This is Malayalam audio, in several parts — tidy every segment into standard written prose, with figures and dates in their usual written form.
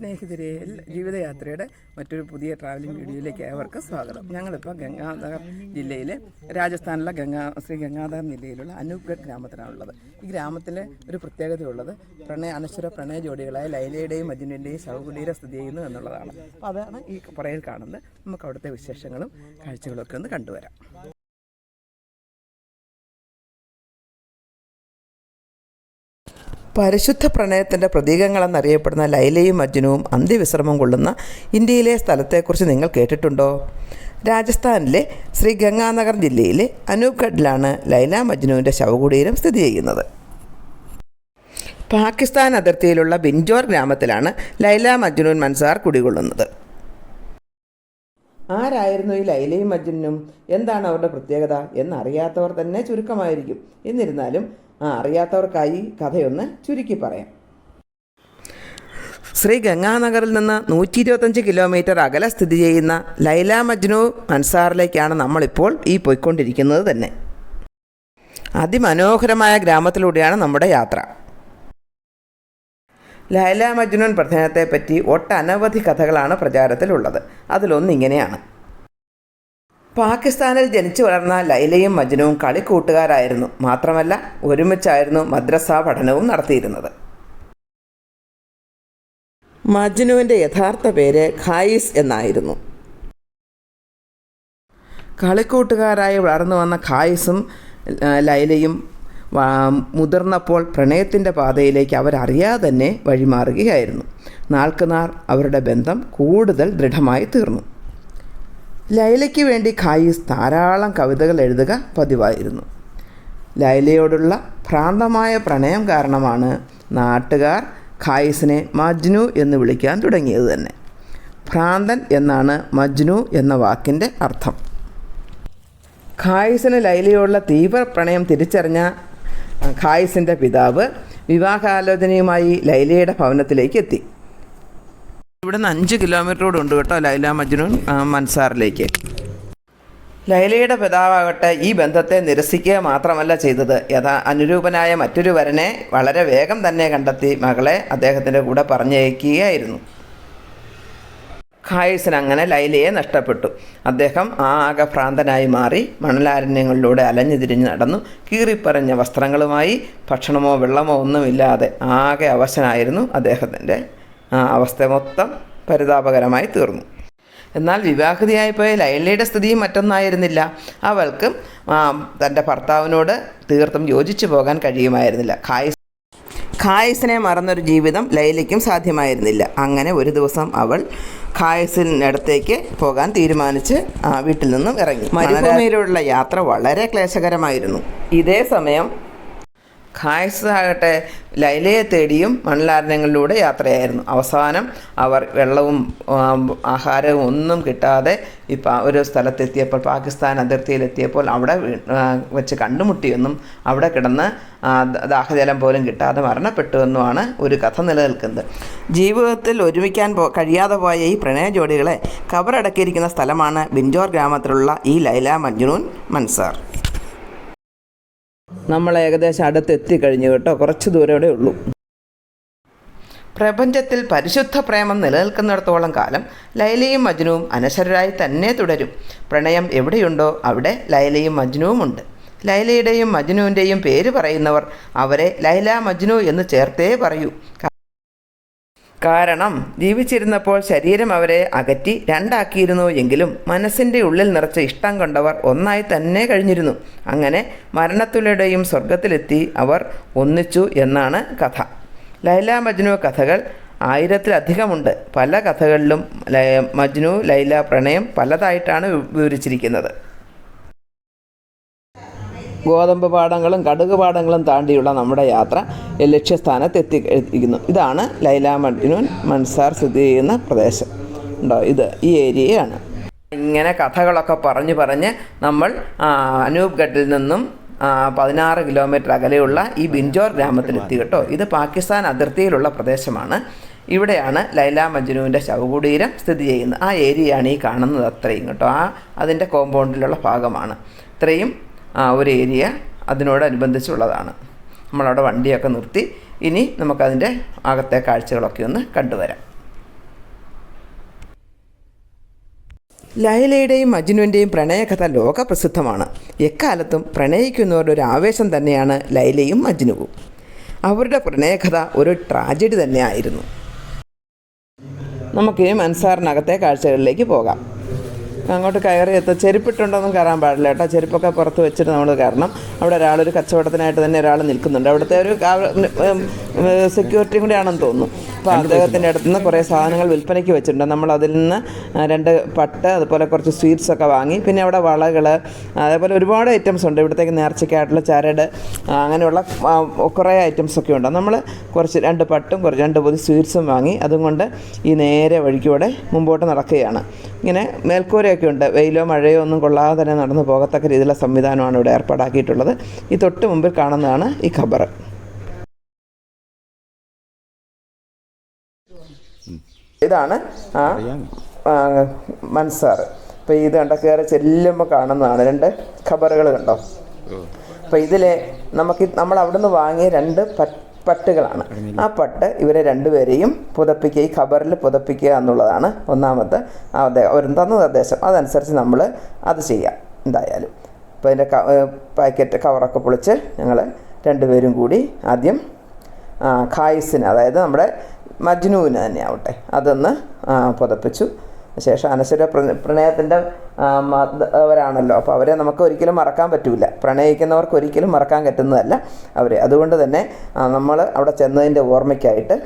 സ്നേഹിതരെ, ജീവിതയാത്രയുടെ മറ്റൊരു പുതിയ ട്രാവലിംഗ് വീഡിയോയിലേക്ക് ഏവർക്കും സ്വാഗതം. ഞങ്ങളിപ്പോൾ ഗംഗാനഗർ ജില്ലയിലെ രാജസ്ഥാനിലെ ശ്രീ ഗംഗാനഗർ ജില്ലയിലുള്ള അനൂപ്ഗഡ് ഗ്രാമത്തിലാണുള്ളത്. ഈ ഗ്രാമത്തിലെ ഒരു പ്രത്യേകതയുള്ളത് അനശ്വര പ്രണയ ജോഡികളായ ലൈലയുടെയും മജ്നുവിൻ്റെയും ശവകുടീരം സ്ഥിതി ചെയ്യുന്നു എന്നുള്ളതാണ്. അപ്പോൾ അതാണ് ഈ പുറയിൽ കാണുന്നത്. നമുക്ക് അവിടുത്തെ വിശേഷങ്ങളും കാഴ്ചകളും ഒക്കെ ഒന്ന് കണ്ടുവരാം. പരിശുദ്ധ പ്രണയത്തിൻ്റെ പ്രതീകങ്ങളെന്നറിയപ്പെടുന്ന ലൈലയും മജ്നുവും അന്ത്യവിശ്രമം കൊള്ളുന്ന ഇന്ത്യയിലെ സ്ഥലത്തെക്കുറിച്ച് നിങ്ങൾ കേട്ടിട്ടുണ്ടോ? രാജസ്ഥാനിലെ ശ്രീ ഗംഗാനഗർ ജില്ലയിലെ അനൂപ്ഗഡിലാണ് ലൈല മജ്നുവിൻ്റെ ശവകുടീരം സ്ഥിതി ചെയ്യുന്നത്. പാകിസ്ഥാൻ അതിർത്തിയിലുള്ള ബിഞ്ചോർ ഗ്രാമത്തിലാണ് ലൈല മജ്നൂൻ മൻസാർ കുടികൊള്ളുന്നത്. ആരായിരുന്നു ഈ ലൈലയും മജ്നുവും? എന്താണ് അവരുടെ പ്രത്യേകത എന്നറിയാത്തവർ തന്നെ ചുരുക്കമായിരിക്കും. എന്നിരുന്നാലും അറിയാത്തവർക്കായി കഥയൊന്ന് ചുരുക്കി പറയാം. ശ്രീ ഗംഗാനഗറിൽ നിന്ന് 125 കിലോമീറ്റർ അകലെ സ്ഥിതി ചെയ്യുന്ന ലൈല മജ്നു മൻസാറിലേക്കാണ് നമ്മളിപ്പോൾ പോയിക്കൊണ്ടിരിക്കുന്നത് തന്നെ. അതിമനോഹരമായ ഗ്രാമത്തിലൂടെയാണ് നമ്മുടെ യാത്ര. ലൈല മജ്നുൻ പ്രധാനത്തെപ്പറ്റി ഒട്ടനവധി കഥകളാണ് പ്രചാരത്തിലുള്ളത്. അതിലൊന്നിങ്ങനെയാണ്. പാകിസ്ഥാനിൽ ജനിച്ചു വളർന്ന ലൈലയും മജ്നുവും കളിക്കൂട്ടുകാരായിരുന്നു. മാത്രമല്ല, ഒരുമിച്ചായിരുന്നു മദ്രസ പഠനവും നടത്തിയിരുന്നത്. മജ്നുവിൻ്റെ യഥാർത്ഥ പേര് ഖായിസ് എന്നായിരുന്നു. കളിക്കൂട്ടുകാരായി വളർന്നു വന്ന ഖായിസും ലൈലയും മുതിർന്നപ്പോൾ പ്രണയത്തിൻ്റെ പാതയിലേക്ക് അവരറിയാതെ തന്നെ വഴിമാറുകയായിരുന്നു. നാൾക്കുനാൾ അവരുടെ ബന്ധം കൂടുതൽ ദൃഢമായി തീർന്നു. ലൈലയ്ക്ക് വേണ്ടി ഖായിസ് ധാരാളം കവിതകൾ എഴുതുക പതിവായിരുന്നു. ലൈലയോടുള്ള ഭ്രാന്തമായ പ്രണയം കാരണമാണ് നാട്ടുകാർ ഖായിസിനെ മജ്നു എന്ന് വിളിക്കാൻ തുടങ്ങിയത് തന്നെ. ഭ്രാന്തൻ എന്നാണ് മജ്നു എന്ന വാക്കിൻ്റെ അർത്ഥം. ഖായിസിന് ലൈലയോടുള്ള തീവ്ര പ്രണയം തിരിച്ചറിഞ്ഞ ഖായിസിൻ്റെ പിതാവ് വിവാഹാലോചനയുമായി ലൈലയുടെ ഭവനത്തിലേക്ക് എത്തി. ഇവിടെ നിന്ന് 5 കിലോമീറ്റർ ഉണ്ട് കേട്ടോ ലൈല മജ്നൂൻ മൻസാറിലേക്ക്. ലൈലയുടെ പിതാവാകട്ടെ ഈ ബന്ധത്തെ നിരസിക്കുക മാത്രമല്ല ചെയ്തത്, അനുരൂപനായ മറ്റൊരു വരനെ വളരെ വേഗം തന്നെ കണ്ടെത്തി മകളെ അദ്ദേഹത്തിൻ്റെ കൂടെ പറഞ്ഞയക്കുകയായിരുന്നു. ഖായിസിന് അങ്ങനെ ലൈലയെ നഷ്ടപ്പെട്ടു. അദ്ദേഹം ആകെ ഭ്രാന്തനായി മാറി മണലാരണ്യങ്ങളിലൂടെ അലഞ്ഞു തിരിഞ്ഞ് നടന്നു. കീറിപ്പറഞ്ഞ വസ്ത്രങ്ങളുമായി ഭക്ഷണമോ വെള്ളമോ ഒന്നുമില്ലാതെ ആകെ അവശനായിരുന്നു. അദ്ദേഹത്തിൻ്റെ അവസ്ഥ മൊത്തം പരിതാപകരമായി തീർന്നു. എന്നാൽ വിവാഹിതയായിപ്പോയ ലൈലയുടെ സ്ഥിതിയും മറ്റൊന്നായിരുന്നില്ല. അവൾക്ക് തൻ്റെ ഭർത്താവിനോട് തീർത്തും യോജിച്ചു പോകാൻ കഴിയുമായിരുന്നില്ല. ഖായിസിനെ മറന്നൊരു ജീവിതം ലൈലയ്ക്കും സാധ്യമായിരുന്നില്ല. അങ്ങനെ ഒരു ദിവസം അവൾ ഖായിസിനടുത്തേക്ക് പോകാൻ തീരുമാനിച്ച് വീട്ടിൽ നിന്നും ഇറങ്ങി. മരുഭൂമിയിലുള്ള യാത്ര വളരെ ക്ലേശകരമായിരുന്നു. ഇതേ സമയം ഖായിസ് ആകട്ടെ ലൈലയെ തേടിയും മണലാരണ്യങ്ങളിലൂടെ യാത്രയായിരുന്നു. അവസാനം അവർ വെള്ളവും ആഹാരവും ഒന്നും കിട്ടാതെ ഒരു സ്ഥലത്തെത്തിയപ്പോൾ, പാകിസ്ഥാൻ അതിർത്തിയിലെത്തിയപ്പോൾ അവിടെ വെച്ച് കണ്ടുമുട്ടിയെന്നും അവിടെ കിടന്ന് ദാഹജലം പോലും കിട്ടാതെ മരണപ്പെട്ടുവെന്നുമാണ് ഒരു കഥ നിലനിൽക്കുന്നത്. ജീവിതത്തിൽ ഒരുമിക്കാൻ കഴിയാതെ പോയ ഈ പ്രണയ ജോഡികളെ കബറടക്കിയിരിക്കുന്ന സ്ഥലമാണ് ബിഞ്ചോർ ഗ്രാമത്തിലുള്ള ഈ ലൈല മജ്നൂൻ മൻസാർ. നമ്മൾ ഏകദേശം അടുത്തെത്തിക്കഴിഞ്ഞു കേട്ടോ. കുറച്ച് ദൂരമേ ഉള്ളൂ. പ്രപഞ്ചത്തിൽ പരിശുദ്ധ പ്രേമം നിലനിൽക്കുന്നിടത്തോളം കാലം ലൈലയും മജ്നുവും അനശ്വരരായി തന്നെ തുടരും. പ്രണയം എവിടെയുണ്ടോ അവിടെ ലൈലയും മജ്നുവും ഉണ്ട്. ലൈലയുടെയും മജ്നുവിൻ്റെയും പേര് പറയുന്നവർ അവരെ ലൈല മജ്നു എന്ന് ചേർത്തേ പറയൂ. കാരണം ജീവിച്ചിരുന്നപ്പോൾ ശരീരം അവരെ അകറ്റി രണ്ടാക്കിയിരുന്നു എങ്കിലും മനസ്സിൻ്റെ ഉള്ളിൽ നിറച്ച ഇഷ്ടം കൊണ്ടവർ ഒന്നായി തന്നെ കഴിഞ്ഞിരുന്നു. അങ്ങനെ മരണത്തിലൂടെയും സ്വർഗത്തിലെത്തി അവർ ഒന്നിച്ചു എന്നാണ് കഥ. ലൈല മജ്നു കഥകൾ 1000-ലധികമുണ്ട്. പല കഥകളിലും മജ്നു ലൈല പ്രണയം പലതായിട്ടാണ് വിവരിച്ചിരിക്കുന്നത്. ഗോതമ്പ് പാടങ്ങളും കടുക് പാടങ്ങളും താണ്ടിയുള്ള നമ്മുടെ യാത്ര ലക്ഷ്യസ്ഥാനത്തെത്തിയിരിക്കുന്നു. ഇതാണ് ലൈല മജ്നൂൻ മൻസാർ സ്ഥിതി ചെയ്യുന്ന പ്രദേശം. ഉണ്ടോ, ഈ ഏരിയയാണ്. ഇങ്ങനെ കഥകളൊക്കെ പറഞ്ഞ് നമ്മൾ അനൂപ്ഗഡിൽ നിന്നും 16 കിലോമീറ്റർ അകലെയുള്ള ഈ ബിഞ്ചോർ ഗ്രാമത്തിലെത്തി കേട്ടോ. ഇത് പാകിസ്ഥാൻ അതിർത്തിയിലുള്ള പ്രദേശമാണ്. ഇവിടെയാണ് ലൈല മജ്നുവിൻ്റെ ശവകുടീരം സ്ഥിതി ചെയ്യുന്നത്. ആ ഏരിയയാണ് ഈ കാണുന്നത് അത്രയും കേട്ടോ. അതിൻ്റെ കോമ്പൗണ്ടിലുള്ള ഭാഗമാണ് ഇത്രയും ഒരു ഏരിയ. അതിനോടനുബന്ധിച്ചുള്ളതാണ്. നമ്മളവിടെ വണ്ടിയൊക്കെ നിർത്തി ഇനി നമുക്കതിൻ്റെ അകത്തെ കാഴ്ചകളൊക്കെ ഒന്ന് കണ്ടുവരാം. ലൈലയുടെയും മജ്നുവിൻ്റെയും പ്രണയകഥ ലോകപ്രസിദ്ധമാണ്. എക്കാലത്തും പ്രണയിക്കുന്നവരുടെ ഒരു ആവേശം തന്നെയാണ് ലൈലയും മജ്നുവും. അവരുടെ പ്രണയകഥ ഒരു ട്രാജഡി തന്നെയായിരുന്നു. നമുക്കിനി മൻസാറിനകത്തെ കാഴ്ചകളിലേക്ക് പോകാം. അങ്ങോട്ട് കയറി ചെരുപ്പിട്ടുണ്ടോന്നും കയറാൻ പാടില്ല കേട്ടോ. ചെരുപ്പൊക്കെ പുറത്ത് വെച്ചിട്ട് നമ്മൾ കയറണം. അവിടെ ഒരാളൊരു കച്ചവടത്തിനായിട്ട് തന്നെ ഒരാൾ നിൽക്കുന്നുണ്ട്. അവിടുത്തെ ഒരു സെക്യൂരിറ്റിയും കൂടിയാണെന്ന് തോന്നുന്നു. അപ്പോൾ അദ്ദേഹത്തിൻ്റെ അടുത്ത് നിന്ന് കുറേ സാധനങ്ങൾ വിൽപ്പനയ്ക്ക് വെച്ചിട്ടുണ്ട്. നമ്മൾ അതിൽ നിന്ന് 2 പട്ട്, അതുപോലെ കുറച്ച് സ്വീറ്റ്സൊക്കെ വാങ്ങി. പിന്നെ അവിടെ വളകൾ, അതേപോലെ ഒരുപാട് ഐറ്റംസ് ഉണ്ട്. ഇവിടത്തേക്ക് നേർച്ചയ്ക്കായിട്ടുള്ള ചരട്, അങ്ങനെയുള്ള കുറേ ഐറ്റംസൊക്കെ ഉണ്ട്. നമ്മൾ കുറച്ച് 2 പട്ടും 2 പൊതി സ്വീറ്റ്സും വാങ്ങി അതും കൊണ്ട് ഈ നേരെ വഴിക്കൂടെ മുമ്പോട്ട് നടക്കുകയാണ്. ഇങ്ങനെ മേൽക്കൂരയൊക്കെ ഉണ്ട്. വെയിലോ മഴയോ ഒന്നും കൊള്ളാതെ തന്നെ നടന്നു പോകത്തക്ക രീതിയിലുള്ള സംവിധാനമാണ് ഇവിടെ ഏർപ്പാടാക്കിയിട്ടുള്ളത്. ഈ തൊട്ട് മുമ്പിൽ കാണുന്നതാണ് ഈ ഖബർ. ഇതാണ് മൻസാർ. അപ്പോൾ ഇത് കണ്ട കയറി ചെല്ലുമ്പോൾ കാണുന്നതാണ് 2 ഖബറുകൾ കണ്ടോ. അപ്പോൾ ഇതിലെ നമ്മൾ അവിടുന്ന് വാങ്ങിയ 2 പട്ടുകളാണ്. ആ പട്ട് ഇവരെ 2 പേരെയും പുതപ്പിക്കുക, ഈ ഖബറിൽ പുതപ്പിക്കുക എന്നുള്ളതാണ് ഒന്നാമത്തെ അവർ തന്ന നിർദ്ദേശം. അതനുസരിച്ച് നമ്മൾ അത് ചെയ്യാം എന്തായാലും. അപ്പോൾ അതിൻ്റെ പാക്കറ്റ് കവറൊക്കെ പൊളിച്ച് ഞങ്ങൾ 2 പേരും കൂടി ആദ്യം ഖായിസിന്, അതായത് നമ്മുടെ മജ്നുവിന് തന്നെ ആവട്ടെ, അതൊന്ന് പുതപ്പിച്ചു. ശേഷം അനശ്വര പ്രണയത്തിൻ്റെ അവരാണല്ലോ. അപ്പോൾ അവരെ നമുക്ക് ഒരിക്കലും മറക്കാൻ പറ്റില്ല. പ്രണയിക്കുന്നവർക്ക് ഒരിക്കലും മറക്കാൻ പറ്റുന്നതല്ല അവരെ. അതുകൊണ്ട് തന്നെ നമ്മൾ അവിടെ ചെന്നതിൻ്റെ ഓർമ്മയ്ക്കായിട്ട്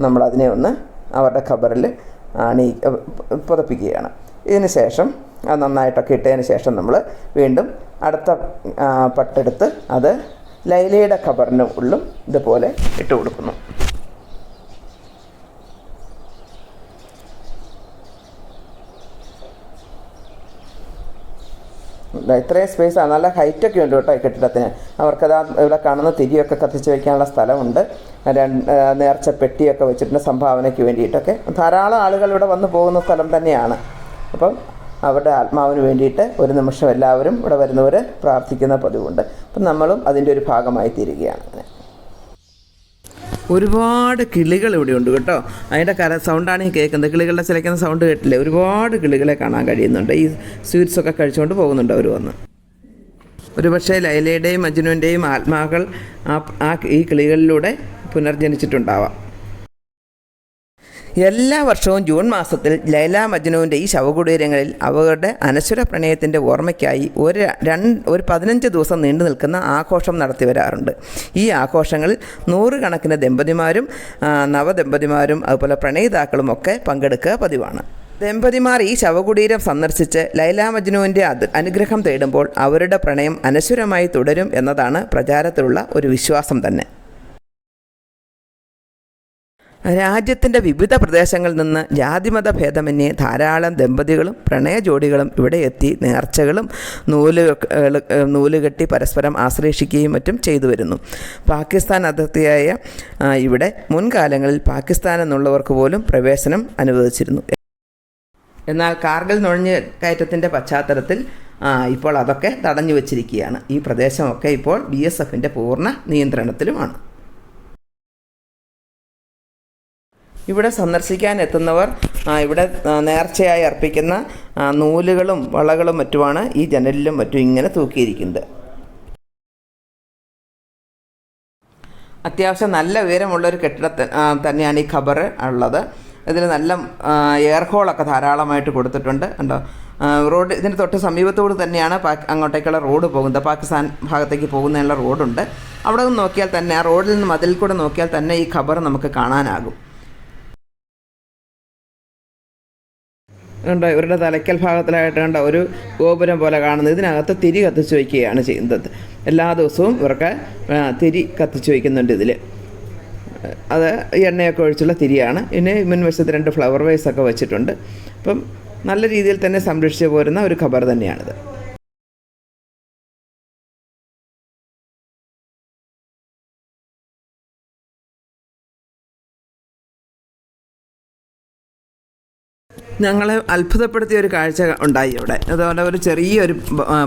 നമ്മളതിനെ ഒന്ന് അവരുടെ ഖബറിൽ പുതപ്പിക്കുകയാണ്. ഇതിന് ശേഷം അത് നന്നായിട്ടൊക്കെ ഇട്ടതിന് ശേഷം നമ്മൾ വീണ്ടും അടുത്ത പട്ടെടുത്ത് അത് ലൈലയുടെ ഖബറിന് ഉള്ളും ഇതുപോലെ ഇട്ട് കൊടുക്കുന്നു. ഇത്രയും സ്പേസാണ്. നല്ല ഹൈറ്റൊക്കെ ഉണ്ട് കേട്ടോ ഈ കെട്ടിടത്തിന്. അവർക്കത് ഇവിടെ കാണുന്ന തിരിയൊക്കെ കത്തിച്ച് വയ്ക്കാനുള്ള സ്ഥലമുണ്ട്. നേർച്ച പെട്ടിയൊക്കെ വെച്ചിട്ടുണ്ട് സംഭാവനയ്ക്ക് വേണ്ടിയിട്ടൊക്കെ. ധാരാളം ആളുകൾ ഇവിടെ വന്ന് പോകുന്ന സ്ഥലം തന്നെയാണ്. അപ്പം അവരുടെ ആത്മാവിന് വേണ്ടിയിട്ട് ഒരു നിമിഷം എല്ലാവരും ഇവിടെ വരുന്നവർ പ്രാർത്ഥിക്കുന്ന പതിവുണ്ട്. അപ്പം നമ്മളും അതിൻ്റെ ഒരു ഭാഗമായി തീരുകയാണ്. അങ്ങനെ ഒരുപാട് കിളികൾ ഇവിടെ ഉണ്ട് കേട്ടോ. അതിൻ്റെ സൗണ്ടാണ് ഈ കേൾക്കുന്നത്. കിളികളുടെ ചിലയ്ക്കുന്ന സൗണ്ട് കേട്ടില്ലേ? ഒരുപാട് കിളികളെ കാണാൻ കഴിയുന്നുണ്ട്. ഈ സ്വീറ്റ്സൊക്കെ കഴിച്ചുകൊണ്ട് പോകുന്നുണ്ട് അവർ വന്ന്. ഒരുപക്ഷെ ലൈലയുടെയും മജ്നുവിൻ്റെയും ആത്മാക്കൾ ഈ കിളികളിലൂടെ പുനർജനിച്ചിട്ടുണ്ടാവാം. എല്ലാ വർഷവും ജൂൺ മാസത്തിൽ ലൈല മജ്നുവിൻ്റെ ഈ ശവകുടീരങ്ങളിൽ അവരുടെ അനശ്വര പ്രണയത്തിൻ്റെ ഓർമ്മയ്ക്കായി ഒരു 15 ദിവസം നീണ്ടു നിൽക്കുന്ന ആഘോഷം നടത്തി വരാറുണ്ട്. ഈ ആഘോഷങ്ങളിൽ 100 കണക്കിന് ദമ്പതിമാരും നവദമ്പതിമാരും അതുപോലെ പ്രണയിതാക്കളും ഒക്കെ പങ്കെടുക്കുക പതിവാണ്. ദമ്പതിമാർ ഈ ശവകുടീരം സന്ദർശിച്ച് ലൈല മജ്നുവിൻ്റെ അനുഗ്രഹം തേടുമ്പോൾ അവരുടെ പ്രണയം അനശ്വരമായി തുടരും എന്നതാണ് പ്രചാരത്തിലുള്ള ഒരു വിശ്വാസം തന്നെ. രാജ്യത്തിൻ്റെ വിവിധ പ്രദേശങ്ങളിൽ നിന്ന് ജാതിമത ഭേദമന്യേ ധാരാളം ദമ്പതികളും പ്രണയ ജോഡികളും ഇവിടെ എത്തി നേർച്ചകളും നൂലുകെട്ടി പരസ്പരം ആശ്ലേഷിക്കുകയും മറ്റും ചെയ്തു വരുന്നു. പാകിസ്ഥാൻ അതിർത്തിയായ ഇവിടെ മുൻകാലങ്ങളിൽ പാകിസ്ഥാൻ എന്നുള്ളവർക്ക് പോലും പ്രവേശനം അനുവദിച്ചിരുന്നു. എന്നാൽ കാർഗിൽ നുഴഞ്ഞു കയറ്റത്തിൻ്റെ പശ്ചാത്തലത്തിൽ ഇപ്പോൾ അതൊക്കെ തടഞ്ഞു വച്ചിരിക്കുകയാണ്. ഈ പ്രദേശമൊക്കെ ഇപ്പോൾ BSFൻ്റെ പൂർണ്ണ നിയന്ത്രണത്തിലുമാണ്. ഇവിടെ സന്ദർശിക്കാൻ എത്തുന്നവർ ഇവിടെ നേർച്ചയായി അർപ്പിക്കുന്ന നൂലുകളും വളകളും മറ്റുമാണ് ഈ ജനലിലും മറ്റും ഇങ്ങനെ തൂക്കിയിരിക്കുന്നത്. അത്യാവശ്യം നല്ല ഉയരമുള്ളൊരു കെട്ടിടത്തിൽ തന്നെയാണ് ഈ ഖബർ ഉള്ളത്. ഇതിൽ നല്ല എയർ ഹോളൊക്കെ ധാരാളമായിട്ട് കൊടുത്തിട്ടുണ്ട്. കണ്ടോ, റോഡ് ഇതിന് തൊട്ട് സമീപത്തോട് തന്നെയാണ് അങ്ങോട്ടേക്കുള്ള റോഡ് പോകുന്നത്. പാകിസ്ഥാൻ ഭാഗത്തേക്ക് പോകുന്നതിനുള്ള റോഡുണ്ട്. അവിടെ നിന്ന് നോക്കിയാൽ തന്നെ ആ റോഡിൽ നിന്ന് മതിൽ കൂടെ നോക്കിയാൽ തന്നെ ഈ ഖബർ നമുക്ക് കാണാനാകും. കണ്ടോ, ഇവരുടെ തലയ്ക്കൽ ഭാഗത്തിലായിട്ട് കണ്ട ഒരു ഗോപുരം പോലെ കാണുന്നത്. ഇതിനകത്ത് തിരി കത്തിച്ച് വയ്ക്കുകയാണ് ചെയ്യുന്നത്. എല്ലാ ദിവസവും ഇവർക്ക് തിരി കത്തിച്ച് വയ്ക്കുന്നുണ്ട് ഇതിൽ. അത് എണ്ണയൊക്കെ ഒഴിച്ചുള്ള തിരിയാണ്. പിന്നെ മുൻവശത്ത് 2 ഫ്ലവർ വേസൊക്കെ വെച്ചിട്ടുണ്ട്. അപ്പം നല്ല രീതിയിൽ തന്നെ സംരക്ഷിച്ച് പോരുന്ന ഒരു ഖബർ തന്നെയാണിത്. ഞങ്ങളെ അത്ഭുതപ്പെടുത്തിയ ഒരു കാഴ്ച ഉണ്ടായി അവിടെ. അതുപോലെ ഒരു ചെറിയൊരു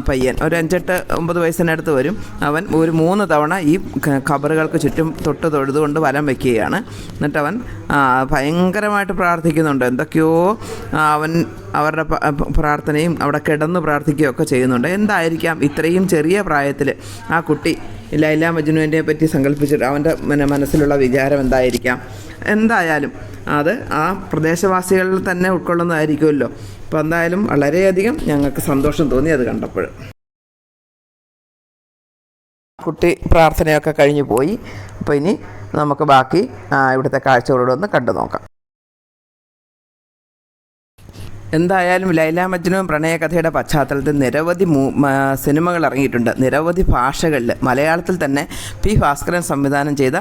പയ്യൻ, ഒരു 5-8-9 വയസ്സിനടുത്ത് വരും. അവൻ ഒരു 3 തവണ ഈ ഖബറുകൾക്ക് ചുറ്റും തൊഴുതുകൊണ്ട് വലം വയ്ക്കുകയാണ്. എന്നിട്ട് അവൻ ഭയങ്കരമായിട്ട് പ്രാർത്ഥിക്കുന്നുണ്ട്. എന്തൊക്കെയോ അവൻ അവരുടെ പ്രാർത്ഥനയും അവിടെ കിടന്ന് പ്രാർത്ഥിക്കുകയൊക്കെ ചെയ്യുന്നുണ്ട്. എന്തായിരിക്കാം ഇത്രയും ചെറിയ പ്രായത്തിൽ ആ കുട്ടി ലൈല മജ്നുവിനെ പറ്റി സങ്കല്പിച്ചിട്ട് അവൻ്റെ മനസ്സിലുള്ള വിചാരം എന്തായിരിക്കാം? എന്തായാലും അത് ആ പ്രദേശവാസികളിൽ തന്നെ ഉൾക്കൊള്ളുന്നതായിരിക്കുമല്ലോ. അപ്പോൾ എന്തായാലും വളരെയധികം ഞങ്ങൾക്ക് സന്തോഷം തോന്നി അത് കണ്ടപ്പോൾ. കുട്ടി പ്രാർത്ഥനയൊക്കെ കഴിഞ്ഞ് പോയി. അപ്പോൾ ഇനി നമുക്ക് ബാക്കി ഇവിടുത്തെ കാഴ്ചകളോട് ഒന്ന് കണ്ടു നോക്കാം. എന്തായാലും ലൈല മജ്നു പ്രണയകഥയുടെ പശ്ചാത്തലത്തിൽ നിരവധി സിനിമകൾ ഇറങ്ങിയിട്ടുണ്ട്. നിരവധി ഭാഷകളിൽ. മലയാളത്തിൽ തന്നെ പി ഭാസ്കരൻ സംവിധാനം ചെയ്ത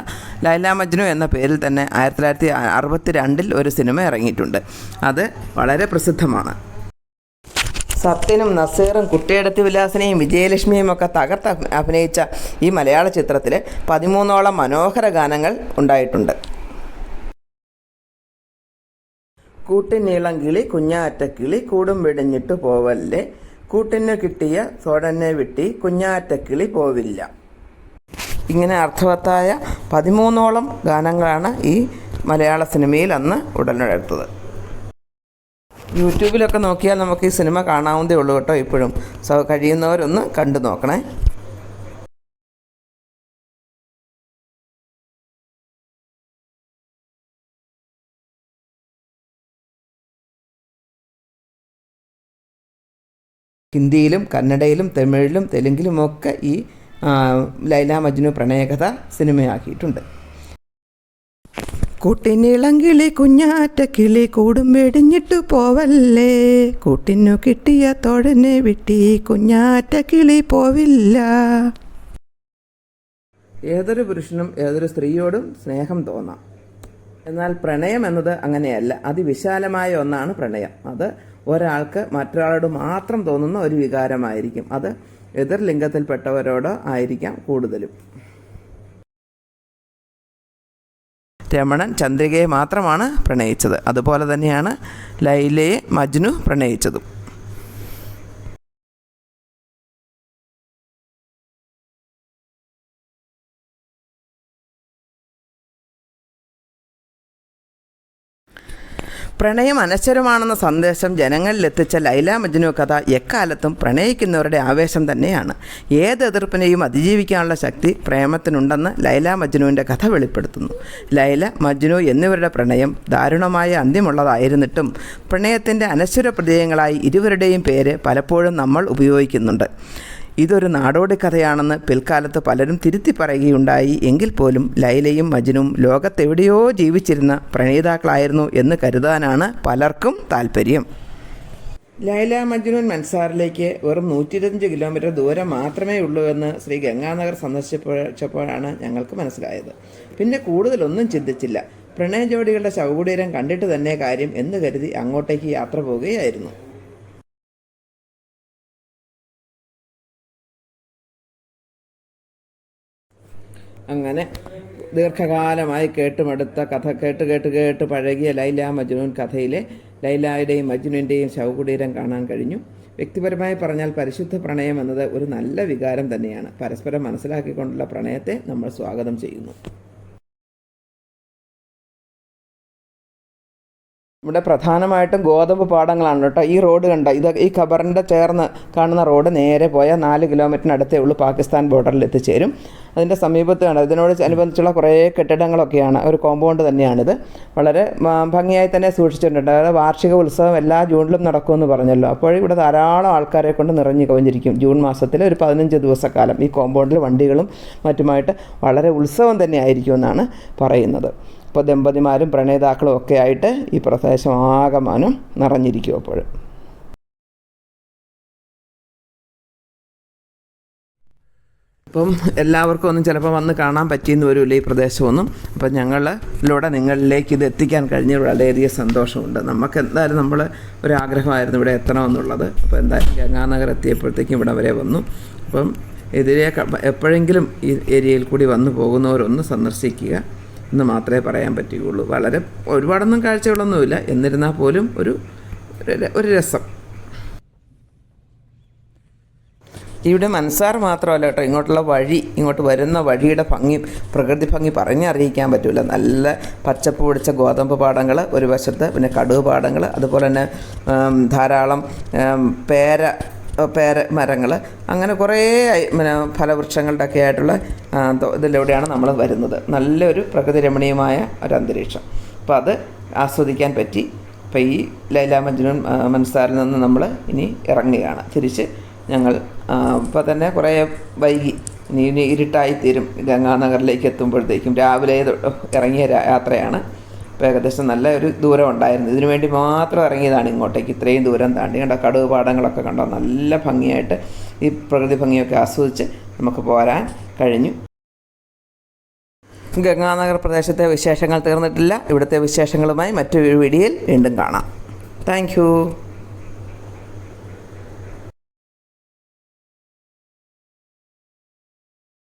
ലൈല മജ്നു എന്ന പേരിൽ തന്നെ 1962 ഒരു സിനിമ ഇറങ്ങിയിട്ടുണ്ട്. അത് വളരെ പ്രസിദ്ധമാണ്. സത്യനും നസീറും കുട്ടിയെടുത്ത് വിലാസിനെയും വിജയലക്ഷ്മിയും ഒക്കെ തകർത്ത് അഭിനയിച്ച ഈ മലയാള ചിത്രത്തിൽ 13ഓളം മനോഹര ഗാനങ്ങൾ ഉണ്ടായിട്ടുണ്ട്. കൂട്ടിനീളം കിളി കുഞ്ഞാറ്റക്കിളി കൂടും വെടിഞ്ഞിട്ട് പോവല്ലേ, കൂട്ടിന് കിട്ടിയ തോടന്നെ വിട്ടി കുഞ്ഞാറ്റക്കിളി പോവില്ല. ഇങ്ങനെ അർത്ഥവത്തായ 13ഓളം ഗാനങ്ങളാണ് ഈ മലയാള സിനിമയിൽ അന്ന് ഉടലെടുത്തത്. യൂട്യൂബിലൊക്കെ നോക്കിയാൽ നമുക്ക് ഈ സിനിമ കാണാവുന്നതേ ഉള്ളൂ കേട്ടോ. ഇപ്പോഴും കഴിയുന്നവരൊന്ന് കണ്ടു നോക്കണേ. ഹിന്ദിയിലും കന്നഡയിലും തമിഴിലും തെലുങ്കിലുമൊക്കെ ഈ ലൈല മജ്നു പ്രണയകഥ സിനിമയാക്കിയിട്ടുണ്ട്. കൂട്ടിനിളങ്കിളി കുഞ്ഞാറ്റക്കിളി കൂടും വെടിഞ്ഞിട്ടു പോവല്ലേ, കൂട്ടിനു കിട്ടിയ തോഴനെ വിട്ടി കുഞ്ഞാറ്റക്കിളി പോവില്ല. ഏതൊരു പുരുഷനും ഏതൊരു സ്ത്രീയോടും സ്നേഹം തോന്നാം. എന്നാൽ പ്രണയം എന്നത് അങ്ങനെയല്ല. അതിവിശാലമായ ഒന്നാണ് പ്രണയം. അത് ഒരാൾക്ക് മറ്റൊരാളോട് മാത്രം തോന്നുന്ന ഒരു വികാരമായിരിക്കും. അത് എതിർ ലിംഗത്തിൽപ്പെട്ടവരോട് ആയിരിക്കാം കൂടുതലും. രമണൻ ചന്ദ്രികയെ മാത്രമാണ് പ്രണയിച്ചത്. അതുപോലെ തന്നെയാണ് ലൈലയെ മജ്നു പ്രണയിച്ചതും. പ്രണയം അനശ്വരമാണെന്ന സന്ദേശം ജനങ്ങളിലെത്തിച്ച ലൈല മജ്നു കഥ എക്കാലത്തും പ്രണയിക്കുന്നവരുടെ ആവേശം തന്നെയാണ്. ഏത് എതിർപ്പിനെയും അതിജീവിക്കാനുള്ള ശക്തി പ്രേമത്തിനുണ്ടെന്ന് ലൈല മജ്നുവിൻ്റെ കഥ വെളിപ്പെടുത്തുന്നു. ലൈല മജ്നു എന്നിവരുടെ പ്രണയം ദാരുണമായ അന്ത്യമുള്ളതായിരുന്നിട്ടും പ്രണയത്തിൻ്റെ അനശ്വര പ്രതീകങ്ങളായി ഇരുവരുടെയും പേര് പലപ്പോഴും നമ്മൾ ഉപയോഗിക്കുന്നുണ്ട്. ഇതൊരു നാടോടി കഥയാണെന്ന് പിൽക്കാലത്ത് പലരും തിരുത്തി പറയുകയുണ്ടായി. എങ്കിൽ പോലും ലൈലയും മജ്നുവും ലോകത്തെവിടെയോ ജീവിച്ചിരുന്ന പ്രണയിതാക്കളായിരുന്നു എന്ന് കരുതാനാണ് പലർക്കും താല്പര്യം. ലൈല മജ്നു മൻസാറിലേക്ക് വെറും 125 കിലോമീറ്റർ ദൂരം മാത്രമേ ഉള്ളൂ എന്ന് ശ്രീ ഗംഗാനഗർ സന്ദർശിച്ചപ്പോഴാണ് ഞങ്ങൾക്ക് മനസ്സിലായത്. പിന്നെ കൂടുതലൊന്നും ചിന്തിച്ചില്ല. പ്രണയ ജോഡികളുടെ ശവകുടീരം കണ്ടിട്ട് തന്നെ കാര്യം എന്ന് കരുതി അങ്ങോട്ടേക്ക് യാത്ര പോവുകയായിരുന്നു. അങ്ങനെ ദീർഘകാലമായി കേട്ടുമടുത്ത കഥ കേട്ട് പഴകിയ ലൈല മജ്നു കഥയിലെ ലൈലയുടെയും മജ്നുവിൻ്റെയും ശവകുടീരം കാണാൻ കഴിഞ്ഞു. വ്യക്തിപരമായി പറഞ്ഞാൽ പരിശുദ്ധ പ്രണയം എന്നത് ഒരു നല്ല വികാരം തന്നെയാണ്. പരസ്പരം മനസ്സിലാക്കിക്കൊണ്ടുള്ള പ്രണയത്തെ നമ്മൾ സ്വാഗതം ചെയ്യുന്നു. ഇവിടെ പ്രധാനമായിട്ടും ഗോതമ്പ് പാടങ്ങളാണ് കേട്ടോ. ഈ റോഡ് കണ്ട ഈ ഖബറിൻ്റെ ചേർന്ന് കാണുന്ന റോഡ് നേരെ പോയാൽ 4 കിലോമീറ്ററിനടുത്തേ ഉള്ളൂ പാകിസ്ഥാൻ ബോർഡറിൽ എത്തിച്ചേരും. അതിൻ്റെ സമീപത്ത് കണ്ട ഇതിനോട് അനുബന്ധിച്ചുള്ള കുറേ കെട്ടിടങ്ങളൊക്കെയാണ്. ഒരു കോമ്പൗണ്ട് തന്നെയാണിത്. വളരെ ഭംഗിയായി തന്നെ സൂക്ഷിച്ചിട്ടുണ്ട്. അതായത് വാർഷിക ഉത്സവം എല്ലാ ജൂണിലും നടക്കുമെന്ന് പറഞ്ഞല്ലോ. അപ്പോൾ ഇവിടെ ധാരാളം ആൾക്കാരെ കൊണ്ട് നിറഞ്ഞു കവിഞ്ഞിരിക്കും. ജൂൺ മാസത്തിൽ ഒരു 15 ദിവസക്കാലം ഈ കോമ്പൗണ്ടിൽ വണ്ടികളും മറ്റുമായിട്ട് വളരെ ഉത്സവം തന്നെ ആയിരിക്കുമെന്നാണ് പറയുന്നത്. ഇപ്പോൾ ദമ്പതിമാരും പ്രണയിതാക്കളും ഒക്കെ ആയിട്ട് ഈ പ്രദേശം ആകമാനം നിറഞ്ഞിരിക്കും. അപ്പോൾ ഇപ്പം എല്ലാവർക്കും ഒന്നും ചിലപ്പോൾ വന്ന് കാണാൻ പറ്റിയെന്ന് വരില്ല ഈ പ്രദേശമൊന്നും. അപ്പം ഞങ്ങളിലൂടെ നിങ്ങളിലേക്ക് ഇത് എത്തിക്കാൻ കഴിഞ്ഞ വളരെയധികം സന്തോഷമുണ്ട്. നമുക്ക് എന്തായാലും നമ്മൾ ഒരാഗ്രഹമായിരുന്നു ഇവിടെ എത്തണമെന്നുള്ളത്. അപ്പോൾ എന്തായാലും ഗംഗാനഗർ എത്തിയപ്പോഴത്തേക്കും ഇവിടെ വരെ വന്നു. അപ്പം ഇതിലെ എപ്പോഴെങ്കിലും ഈ ഏരിയയിൽ കൂടി വന്നു പോകുന്നവരൊന്ന് സന്ദർശിക്കുക എന്ന് മാത്രമേ പറയാൻ പറ്റുകയുള്ളൂ. വളരെ ഒരുപാടൊന്നും കാഴ്ചകളൊന്നുമില്ല, എന്നിരുന്നാൽ പോലും ഒരു രസം. ഇവിടെ മൻസാർ മാത്രമല്ല കേട്ടോ, ഇങ്ങോട്ടുള്ള വഴി, ഇങ്ങോട്ട് വരുന്ന വഴിയുടെ ഭംഗിയും പ്രകൃതി ഭംഗി പറഞ്ഞറിയിക്കാൻ പറ്റില്ല. നല്ല പച്ചപ്പ് പിടിച്ച ഗോതമ്പ് പാടങ്ങൾ ഒരു വശത്ത്, പിന്നെ കടുക് പാടങ്ങൾ, അതുപോലെ തന്നെ ധാരാളം പേര മരങ്ങൾ, അങ്ങനെ കുറേ പിന്നെ ഫലവൃക്ഷങ്ങളുടെ ഒക്കെ ആയിട്ടുള്ള ഇതിലൂടെയാണ് നമ്മൾ വരുന്നത്. നല്ലൊരു പ്രകൃതി രമണീയമായ ഒരു അന്തരീക്ഷം. അപ്പോൾ അത് ആസ്വദിക്കാൻ പറ്റി. അപ്പോൾ ഈ ലൈല മജ്നൂൻ മൻസാറിൽ നിന്ന് നമ്മൾ ഇനി ഇറങ്ങുകയാണ്. തിരിച്ച് ഞങ്ങൾ ഇപ്പോൾ തന്നെ കുറേ വൈകി, ഇനി ഇരുട്ടായിത്തീരും ഗംഗാനഗറിലേക്ക് എത്തുമ്പോഴത്തേക്കും. രാവിലെ ഇറങ്ങിയ യാത്രയാണ്. അപ്പോൾ ഏകദേശം നല്ല ഒരു ദൂരം ഉണ്ടായിരുന്നു. ഇതിനു വേണ്ടി മാത്രം ഇറങ്ങിയതാണ് ഇങ്ങോട്ടേക്ക്, ഇത്രയും ദൂരം താണ്ടി. കണ്ടോ കടുക് പാടങ്ങളൊക്കെ കണ്ടോ, നല്ല ഭംഗിയായിട്ട് ഈ പ്രകൃതി ഭംഗിയൊക്കെ ആസ്വദിച്ച് നമുക്ക് പോരാൻ കഴിഞ്ഞു. ഗംഗാനഗർ പ്രദേശത്തെ വിശേഷങ്ങൾ തീർന്നിട്ടില്ല. ഇവിടുത്തെ വിശേഷങ്ങളുമായി മറ്റൊരു വീഡിയോയിൽ വീണ്ടും കാണാം. താങ്ക്